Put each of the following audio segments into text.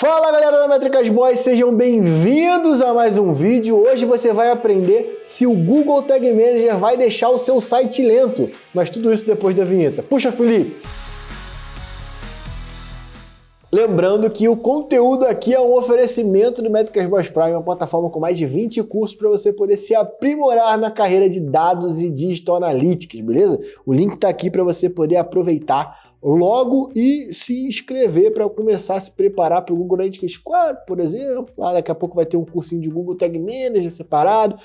Fala galera da Métricas Boys, sejam bem-vindos a mais um vídeo. Hoje você vai aprender se o Google Tag Manager vai deixar o seu site lento, mas tudo isso depois da vinheta. Puxa, Felipe! Lembrando que o conteúdo aqui é um oferecimento do Métricas Boys Prime, uma plataforma com mais de 20 cursos para você poder se aprimorar na carreira de dados e Digital Analytics, beleza? O link está aqui para você poder aproveitar logo e se inscrever para começar a se preparar para o Google Analytics 4, por exemplo. Daqui a pouco vai ter um cursinho de Google Tag Manager separado.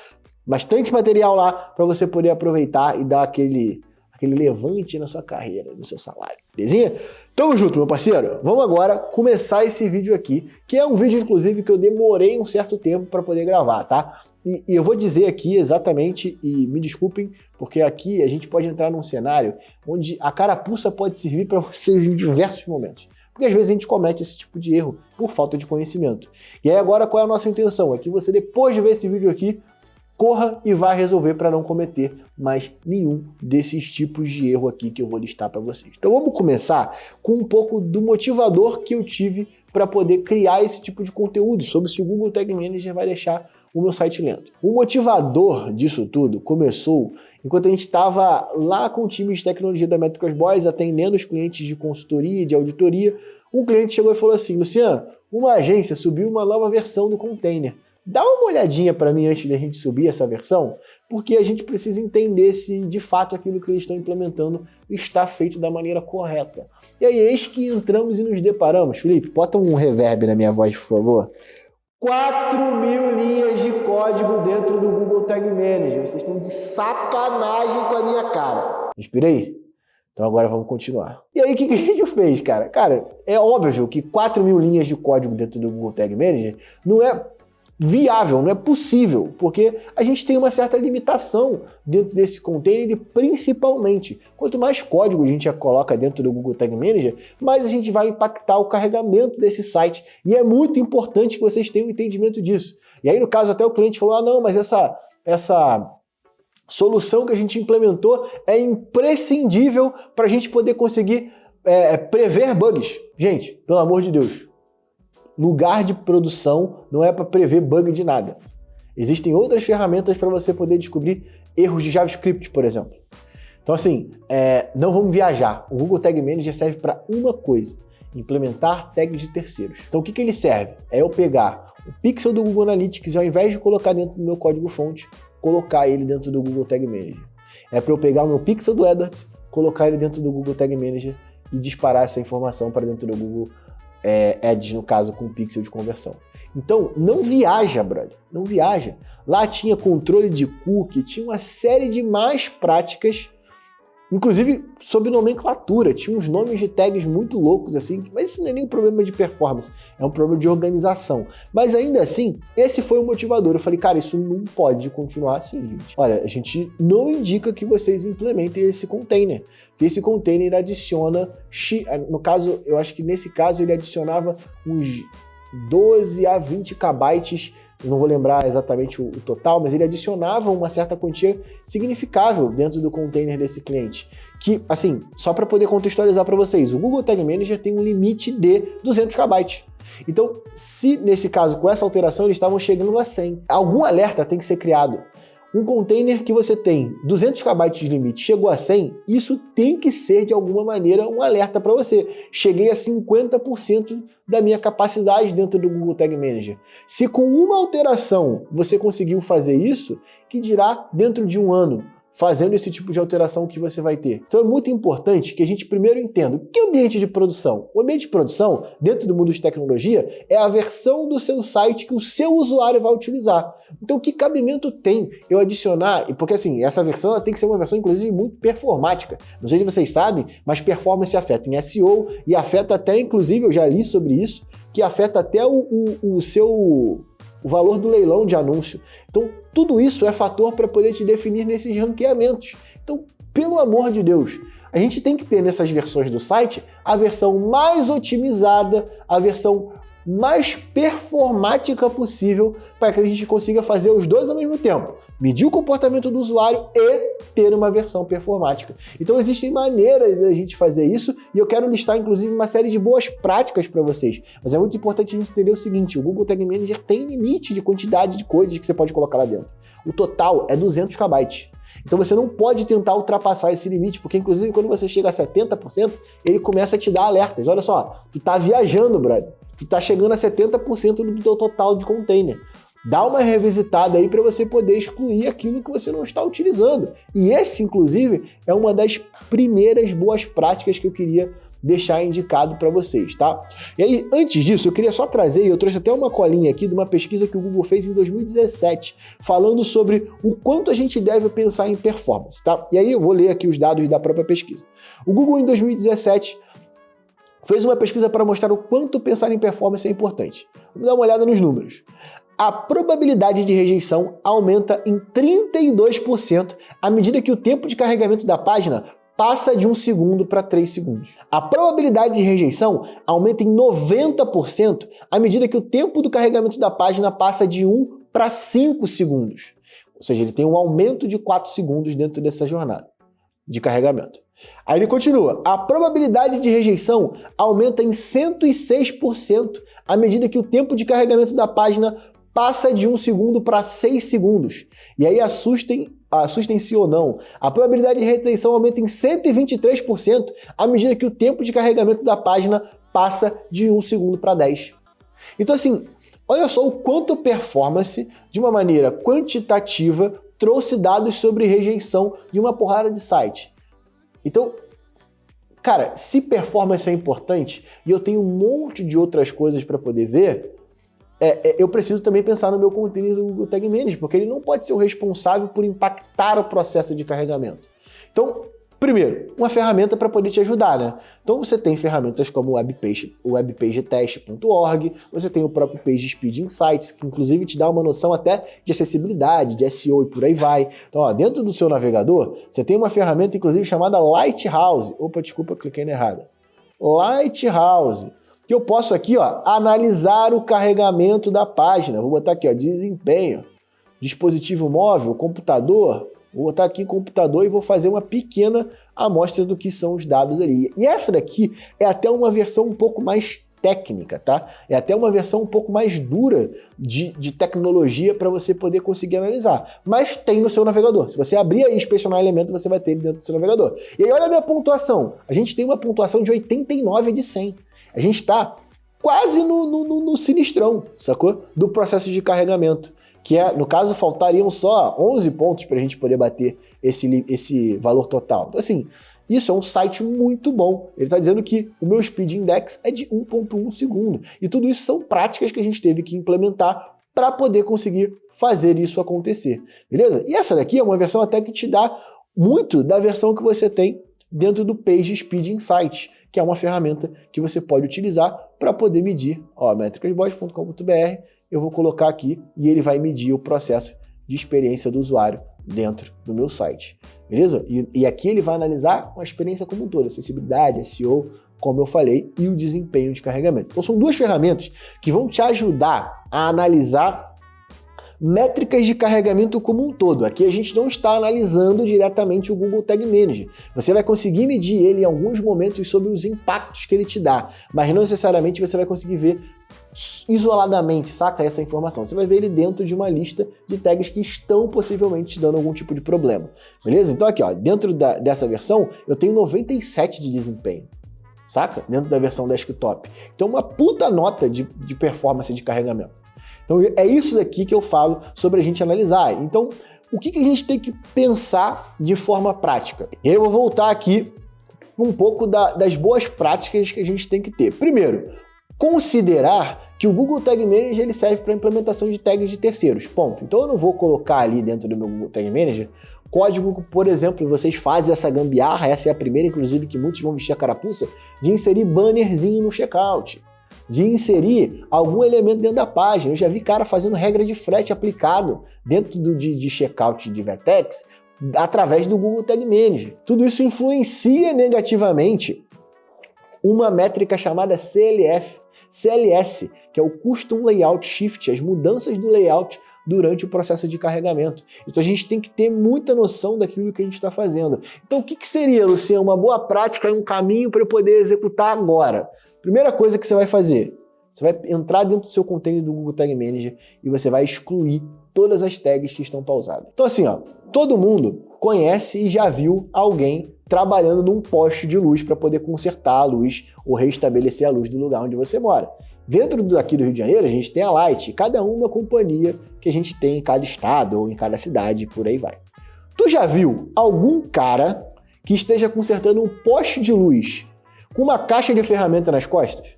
Bastante material lá para você poder aproveitar e dar aquele levante na sua carreira, no seu salário, belezinha? Tamo junto, meu parceiro. Vamos agora começar esse vídeo aqui, que é um vídeo, inclusive, que eu demorei um certo tempo para poder gravar, tá? E eu vou dizer aqui exatamente, e me desculpem, porque aqui a gente pode entrar num cenário onde a carapuça pode servir para vocês em diversos momentos. Porque às vezes a gente comete esse tipo de erro por falta de conhecimento. E aí agora qual é a nossa intenção? É que você, depois de ver esse vídeo aqui, corra e vá resolver para não cometer mais nenhum desses tipos de erro aqui que eu vou listar para vocês. Então vamos começar com um pouco do motivador que eu tive para poder criar esse tipo de conteúdo sobre se o Google Tag Manager vai deixar o meu site lento. O motivador disso tudo começou enquanto a gente estava lá com o time de tecnologia da Métricas Boys, atendendo os clientes de consultoria e de auditoria. Um cliente chegou e falou assim: Luciano, uma agência subiu uma nova versão do container. Dá uma olhadinha para mim antes de a gente subir essa versão, porque a gente precisa entender se de fato aquilo que eles estão implementando está feito da maneira correta. E aí, eis que entramos e nos deparamos. Felipe, bota um reverb na minha voz, por favor. 4.000 linhas de código dentro do Google Tag Manager. Vocês estão de sacanagem com a minha cara. Respira aí. Então agora vamos continuar. E aí, o que a gente fez, cara? Cara, é óbvio que 4.000 linhas de código dentro do Google Tag Manager não é viável, não é possível, porque a gente tem uma certa limitação dentro desse container e principalmente, quanto mais código a gente coloca dentro do Google Tag Manager, mais a gente vai impactar o carregamento desse site e é muito importante que vocês tenham um entendimento disso. E aí no caso até o cliente falou, não, mas essa solução que a gente implementou é imprescindível para a gente poder conseguir prever bugs. Gente, pelo amor de Deus, lugar de produção não é para prever bug de nada. Existem outras ferramentas para você poder descobrir erros de JavaScript, por exemplo. Então assim, não vamos viajar. O Google Tag Manager serve para uma coisa: implementar tags de terceiros. Então o que ele serve? É eu pegar o pixel do Google Analytics e ao invés de colocar dentro do meu código-fonte, colocar ele dentro do Google Tag Manager. É para eu pegar o meu pixel do AdWords, colocar ele dentro do Google Tag Manager e disparar essa informação para dentro do Google Ads, no caso, com pixel de conversão. Então, não viaja, brother, não viaja. Lá tinha controle de cookie, tinha uma série de mais práticas, inclusive sob nomenclatura, tinha uns nomes de tags muito loucos assim, mas isso não é nem um problema de performance, é um problema de organização. Mas ainda assim, esse foi o motivador. Eu falei, cara, isso não pode continuar assim, gente. Olha, a gente não indica que vocês implementem esse container, que esse container adiciona, no caso, eu acho que nesse caso ele adicionava uns 12 a 20 KB, eu não vou lembrar exatamente o total, mas ele adicionava uma certa quantia significável dentro do container desse cliente. Que, assim, só para poder contextualizar para vocês, o Google Tag Manager tem um limite de 200 KB. Então, se nesse caso, com essa alteração, eles estavam chegando a 100, algum alerta tem que ser criado. Um container que você tem 200 KB de limite chegou a 100, isso tem que ser de alguma maneira um alerta para você. Cheguei a 50% da minha capacidade dentro do Google Tag Manager. Se com uma alteração você conseguiu fazer isso, que dirá dentro de um ano, fazendo esse tipo de alteração que você vai ter. Então é muito importante que a gente primeiro entenda o que é ambiente de produção. O ambiente de produção, dentro do mundo de tecnologia, é a versão do seu site que o seu usuário vai utilizar. Então que cabimento tem eu adicionar, porque assim, essa versão ela tem que ser uma versão inclusive muito performática. Não sei se vocês sabem, mas performance afeta em SEO e afeta até, inclusive, eu já li sobre isso, que afeta até o valor do leilão de anúncio. Então, tudo isso é fator para poder te definir nesses ranqueamentos. Então, pelo amor de Deus, a gente tem que ter nessas versões do site a versão mais otimizada, a versão mais performática possível para que a gente consiga fazer os dois ao mesmo tempo. Medir o comportamento do usuário e ter uma versão performática. Então existem maneiras da gente fazer isso e eu quero listar inclusive uma série de boas práticas para vocês. Mas é muito importante a gente entender o seguinte, o Google Tag Manager tem limite de quantidade de coisas que você pode colocar lá dentro. O total é 200 KB. Então você não pode tentar ultrapassar esse limite, porque inclusive quando você chega a 70%, ele começa a te dar alertas. Olha só, tu tá viajando, brother. Tu tá chegando a 70% do teu total de container. Dá uma revisitada aí para você poder excluir aquilo que você não está utilizando. E esse, inclusive, é uma das primeiras boas práticas que eu queria deixar indicado para vocês, tá? E aí, antes disso, eu queria só trazer, eu trouxe até uma colinha aqui de uma pesquisa que o Google fez em 2017, falando sobre o quanto a gente deve pensar em performance, tá? E aí eu vou ler aqui os dados da própria pesquisa. O Google, em 2017, fez uma pesquisa para mostrar o quanto pensar em performance é importante. Vamos dar uma olhada nos números. A probabilidade de rejeição aumenta em 32% à medida que o tempo de carregamento da página passa de 1 segundo para 3 segundos. A probabilidade de rejeição aumenta em 90% à medida que o tempo do carregamento da página passa de 1 para 5 segundos. Ou seja, ele tem um aumento de 4 segundos dentro dessa jornada de carregamento. Aí ele continua. A probabilidade de rejeição aumenta em 106% à medida que o tempo de carregamento da página passa de 1 segundo para 6 segundos. E aí assustem-se ou não, a probabilidade de retenção aumenta em 123% à medida que o tempo de carregamento da página passa de 1 segundo para 10. Então assim, olha só o quanto performance, de uma maneira quantitativa, trouxe dados sobre rejeição de uma porrada de site. Então, cara, se performance é importante, e eu tenho um monte de outras coisas para poder ver, eu preciso também pensar no meu container do Google Tag Manager, porque ele não pode ser o responsável por impactar o processo de carregamento. Então, primeiro, uma ferramenta para poder te ajudar, né? Então você tem ferramentas como o webpagetest.org, você tem o próprio PageSpeed Insights, que inclusive te dá uma noção até de acessibilidade, de SEO e por aí vai. Então, ó, dentro do seu navegador, você tem uma ferramenta inclusive chamada Lighthouse. Opa, desculpa, cliquei na errada. Lighthouse. Que eu posso aqui, ó, analisar o carregamento da página. Vou botar aqui, ó, desempenho, dispositivo móvel, computador. Vou botar aqui computador e vou fazer uma pequena amostra do que são os dados ali. E essa daqui é até uma versão um pouco mais técnica, tá? É até uma versão um pouco mais dura de tecnologia para você poder conseguir analisar. Mas tem no seu navegador. Se você abrir aí e inspecionar elemento, você vai ter ele dentro do seu navegador. E aí olha a minha pontuação. A gente tem uma pontuação de 89 de 100. A gente está quase no sinistrão, sacou? Do processo de carregamento. Que é, no caso, faltariam só 11 pontos para a gente poder bater esse valor total. Então, assim, isso é um site muito bom. Ele está dizendo que o meu Speed Index é de 1.1 segundo. E tudo isso são práticas que a gente teve que implementar para poder conseguir fazer isso acontecer. Beleza? E essa daqui é uma versão até que te dá muito da versão que você tem dentro do PageSpeed Insights, que é uma ferramenta que você pode utilizar para poder medir. Ó, metricasbot.com.br, eu vou colocar aqui e ele vai medir o processo de experiência do usuário dentro do meu site, beleza? E aqui ele vai analisar a experiência como um todo, acessibilidade, SEO, como eu falei, e o desempenho de carregamento. Então são duas ferramentas que vão te ajudar a analisar métricas de carregamento como um todo. Aqui a gente não está analisando diretamente o Google Tag Manager. Você vai conseguir medir ele em alguns momentos sobre os impactos que ele te dá, mas não necessariamente você vai conseguir ver isoladamente, saca, essa informação. Você vai ver ele dentro de uma lista de tags que estão possivelmente te dando algum tipo de problema. Beleza? Então aqui, ó, dentro dessa versão, eu tenho 97 de desempenho. Saca? Dentro da versão desktop. Então uma puta nota de performance de carregamento. Então é isso daqui que eu falo sobre a gente analisar. Então, o que a gente tem que pensar de forma prática? Eu vou voltar aqui um pouco das boas práticas que a gente tem que ter. Primeiro, considerar que o Google Tag Manager ele serve para implementação de tags de terceiros, ponto. Então eu não vou colocar ali dentro do meu Google Tag Manager código, por exemplo, vocês fazem essa gambiarra, essa é a primeira, inclusive, que muitos vão vestir a carapuça, de inserir bannerzinho no checkout, de inserir algum elemento dentro da página. Eu já vi cara fazendo regra de frete aplicado dentro de checkout de Vertex através do Google Tag Manager. Tudo isso influencia negativamente uma métrica chamada CLF. CLS, que é o Custom Layout Shift, as mudanças do layout durante o processo de carregamento. Então a gente tem que ter muita noção daquilo que a gente está fazendo. Então o que seria, Luciano, uma boa prática e um caminho para eu poder executar agora? Primeira coisa que você vai fazer, você vai entrar dentro do seu container do Google Tag Manager e você vai excluir todas as tags que estão pausadas. Então assim, ó, todo mundo conhece e já viu alguém trabalhando num poste de luz para poder consertar a luz ou restabelecer a luz do lugar onde você mora. Dentro daqui do Rio de Janeiro, a gente tem a Light, cada uma companhia que a gente tem em cada estado ou em cada cidade, por aí vai. Tu já viu algum cara que esteja consertando um poste de luz com uma caixa de ferramenta nas costas?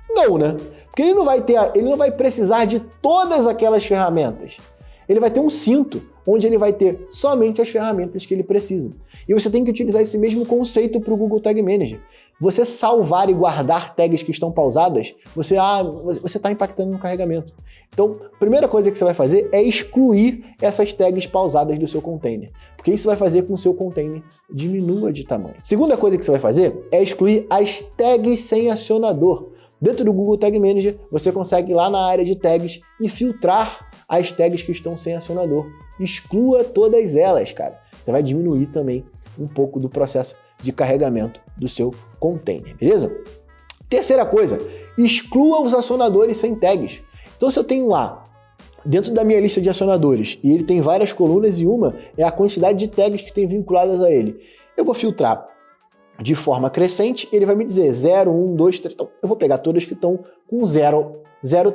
Não, né? Porque ele não vai precisar de todas aquelas ferramentas. Ele vai ter um cinto onde ele vai ter somente as ferramentas que ele precisa. E você tem que utilizar esse mesmo conceito para o Google Tag Manager. Você salvar e guardar tags que estão pausadas, você está impactando no carregamento. Então, a primeira coisa que você vai fazer é excluir essas tags pausadas do seu container, porque isso vai fazer com que o seu container diminua de tamanho. Segunda coisa que você vai fazer é excluir as tags sem acionador. Dentro do Google Tag Manager, você consegue ir lá na área de tags e filtrar as tags que estão sem acionador. Exclua todas elas, cara. Você vai diminuir também um pouco do processo de carregamento do seu container, beleza? Terceira coisa, exclua os acionadores sem tags. Então se eu tenho lá, dentro da minha lista de acionadores, e ele tem várias colunas e uma é a quantidade de tags que tem vinculadas a ele, eu vou filtrar de forma crescente, ele vai me dizer 0, 1, 2, 3, então eu vou pegar todas que estão com 0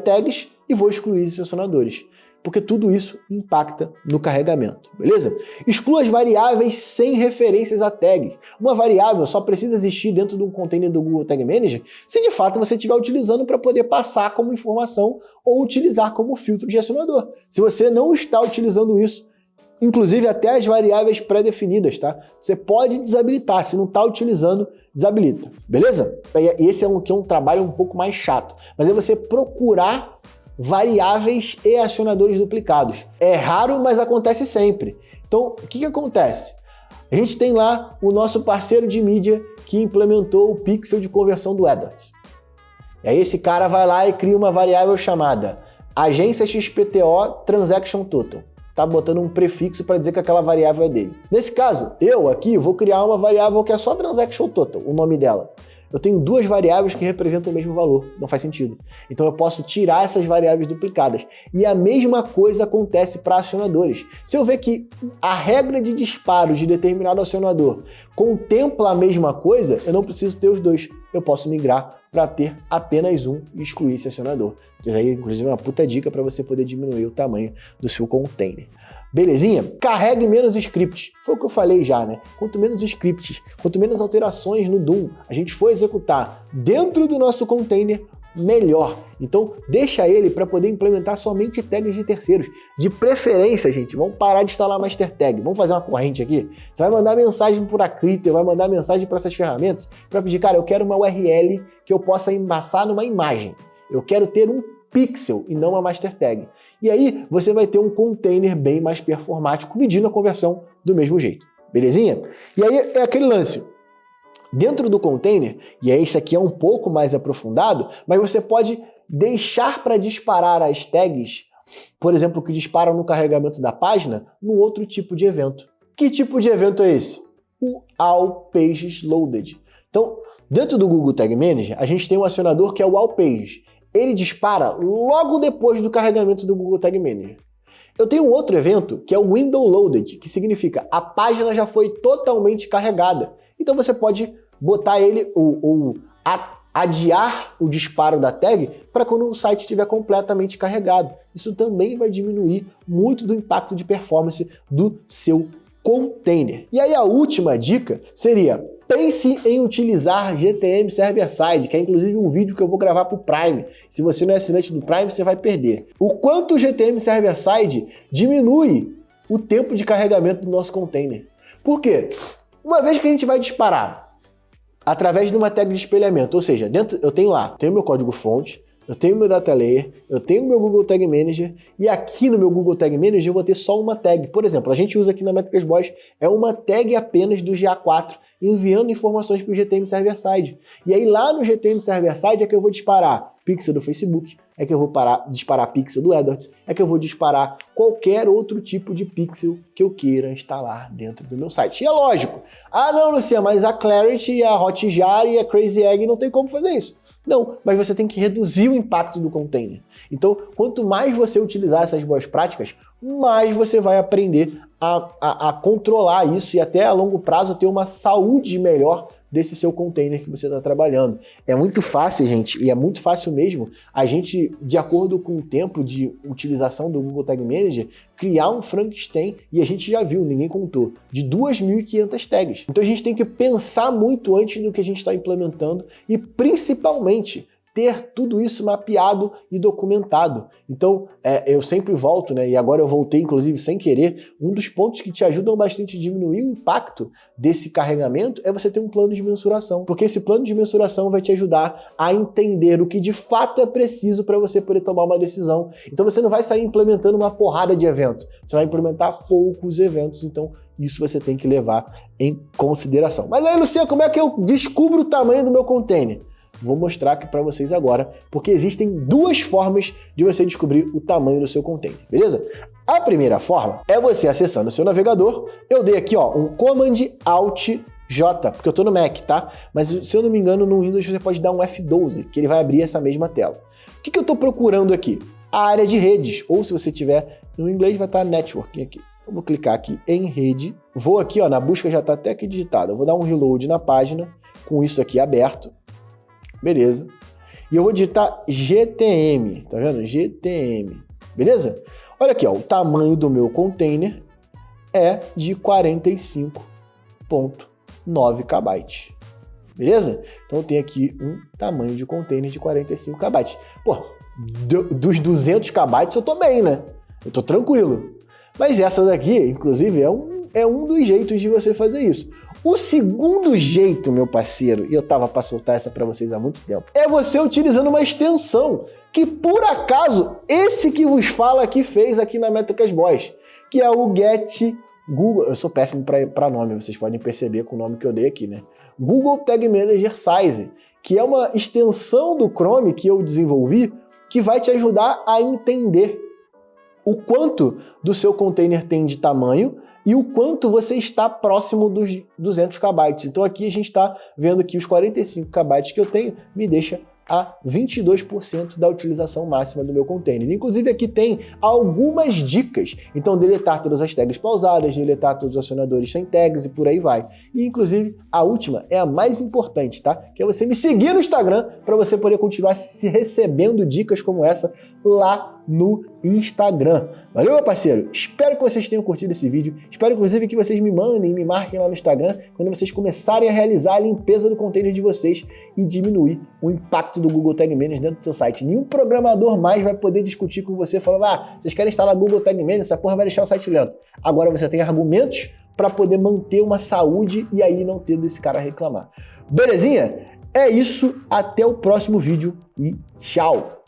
tags e vou excluir esses acionadores, porque tudo isso impacta no carregamento, beleza? Exclua as variáveis sem referências a tag. Uma variável só precisa existir dentro de um container do Google Tag Manager se de fato você estiver utilizando para poder passar como informação ou utilizar como filtro de acionador. Se você não está utilizando isso, inclusive até as variáveis pré-definidas, tá? Você pode desabilitar, se não está utilizando, desabilita, beleza? Esse é um trabalho um pouco mais chato, mas é você procurar variáveis e acionadores duplicados. É raro, mas acontece sempre. Então, o que acontece? A gente tem lá o nosso parceiro de mídia que implementou o pixel de conversão do AdWords. E aí esse cara vai lá e cria uma variável chamada agência XPTO Transaction Total. Tá botando um prefixo para dizer que aquela variável é dele. Nesse caso, eu aqui vou criar uma variável que é só Transaction Total, o nome dela. Eu tenho duas variáveis que representam o mesmo valor, não faz sentido. Então eu posso tirar essas variáveis duplicadas. E a mesma coisa acontece para acionadores. Se eu ver que a regra de disparo de determinado acionador contempla a mesma coisa, eu não preciso ter os dois. Eu posso migrar para ter apenas um e excluir esse acionador. Isso aí, inclusive, é uma puta dica para você poder diminuir o tamanho do seu container. Belezinha? Carregue menos scripts. Foi o que eu falei já, né? Quanto menos scripts, quanto menos alterações no DOM a gente for executar dentro do nosso container, melhor. Então, deixa ele para poder implementar somente tags de terceiros. De preferência, gente, vamos parar de instalar master tag. Vamos fazer uma corrente aqui. Você vai mandar mensagem por Acriter, vai mandar mensagem para essas ferramentas para pedir, cara, eu quero uma URL que eu possa embaçar numa imagem. Eu quero ter um pixel e não uma master tag. E aí você vai ter um container bem mais performático medindo a conversão do mesmo jeito. Belezinha? E aí é aquele lance. Dentro do container, e aí isso aqui é um pouco mais aprofundado, mas você pode deixar para disparar as tags, por exemplo, que disparam no carregamento da página, num outro tipo de evento. Que tipo de evento é esse? O All Pages Loaded. Então, dentro do Google Tag Manager, a gente tem um acionador que é o All Pages. Ele dispara logo depois do carregamento do Google Tag Manager. Eu tenho um outro evento que é o Window Loaded, que significa a página já foi totalmente carregada. Então você pode botar ele ou adiar o disparo da tag para quando o site estiver completamente carregado. Isso também vai diminuir muito do impacto de performance do seu container. E aí a última dica seria: pense em utilizar GTM Server-Side, que é inclusive um vídeo que eu vou gravar para o Prime. Se você não é assinante do Prime, você vai perder. O quanto o GTM Server-Side diminui o tempo de carregamento do nosso container. Por quê? Uma vez que a gente vai disparar através de uma tag de espelhamento, ou seja, dentro eu tenho meu código fonte, eu tenho meu Data Layer, eu tenho meu Google Tag Manager, e aqui no meu Google Tag Manager eu vou ter só uma tag. Por exemplo, a gente usa aqui na Métricas Boss, é uma tag apenas do GA4, enviando informações para o GTM Server-Side. E aí lá no GTM Server-Side é que eu vou disparar pixel do Facebook, é que eu vou disparar pixel do AdWords, é que eu vou disparar qualquer outro tipo de pixel que eu queira instalar dentro do meu site. E é lógico, não, Luciano, mas a Clarity, a Hotjar e a Crazy Egg não tem como fazer isso. Não, mas você tem que reduzir o impacto do container. Então, quanto mais você utilizar essas boas práticas, mais você vai aprender a controlar isso e até a longo prazo ter uma saúde melhor desse seu container que você está trabalhando. É muito fácil, gente, e é muito fácil mesmo, a gente, de acordo com o tempo de utilização do Google Tag Manager, criar um Frankenstein, e a gente já viu, ninguém contou, de 2.500 tags. Então a gente tem que pensar muito antes do que a gente está implementando e, principalmente, ter tudo isso mapeado e documentado. Então, eu sempre volto, né? E agora eu voltei, inclusive, sem querer. Um dos pontos que te ajudam bastante a diminuir o impacto desse carregamento é você ter um plano de mensuração. Porque esse plano de mensuração vai te ajudar a entender o que de fato é preciso para você poder tomar uma decisão. Então, você não vai sair implementando uma porrada de eventos. Você vai implementar poucos eventos. Então, isso você tem que levar em consideração. Mas aí, Luciano, como é que eu descubro o tamanho do meu container? Vou mostrar aqui para vocês agora, porque existem duas formas de você descobrir o tamanho do seu container, beleza? A primeira forma é você acessando o seu navegador. Eu dei aqui um Command Alt J, porque eu estou no Mac, tá? Mas se eu não me engano, no Windows você pode dar um F12, que ele vai abrir essa mesma tela. O que eu estou procurando aqui? A área de redes, ou se você tiver no inglês, vai estar Network aqui. Eu vou clicar aqui em rede, vou aqui, na busca já está até aqui digitado. Eu vou dar um reload na página, com isso aqui aberto. Beleza. E eu vou digitar GTM, tá vendo? GTM, beleza? Olha aqui, o tamanho do meu container é de 45.9 KB, beleza? Então eu tenho aqui um tamanho de container de 45 KB. Pô, dos 200 KB eu tô bem, né? Eu tô tranquilo. Mas essa daqui, inclusive, é um dos jeitos de você fazer isso. O segundo jeito, meu parceiro, e eu tava para soltar essa para vocês há muito tempo, é você utilizando uma extensão que, por acaso, esse que vos fala aqui fez aqui na Métricas Boss, que é o Get Google. Eu sou péssimo para nome, vocês podem perceber com o nome que eu dei aqui, né? Google Tag Manager Size, que é uma extensão do Chrome que eu desenvolvi que vai te ajudar a entender o quanto do seu container tem de tamanho e o quanto você está próximo dos 200 KB. Então aqui a gente está vendo que os 45 KB que eu tenho me deixa a 22% da utilização máxima do meu container. Inclusive aqui tem algumas dicas. Então deletar todas as tags pausadas, deletar todos os acionadores sem tags e por aí vai. E inclusive a última é a mais importante, tá? Que é você me seguir no Instagram para você poder continuar recebendo dicas como essa lá no Instagram. Valeu, meu parceiro? Espero que vocês tenham curtido esse vídeo. Espero, inclusive, que vocês me mandem, me marquem lá no Instagram quando vocês começarem a realizar a limpeza do container de vocês e diminuir o impacto do Google Tag Manager dentro do seu site. Nenhum programador mais vai poder discutir com você falando: vocês querem instalar Google Tag Manager, essa porra vai deixar o site lento. Agora você tem argumentos para poder manter uma saúde e aí não ter desse cara reclamar. Belezinha? É isso. Até o próximo vídeo e tchau!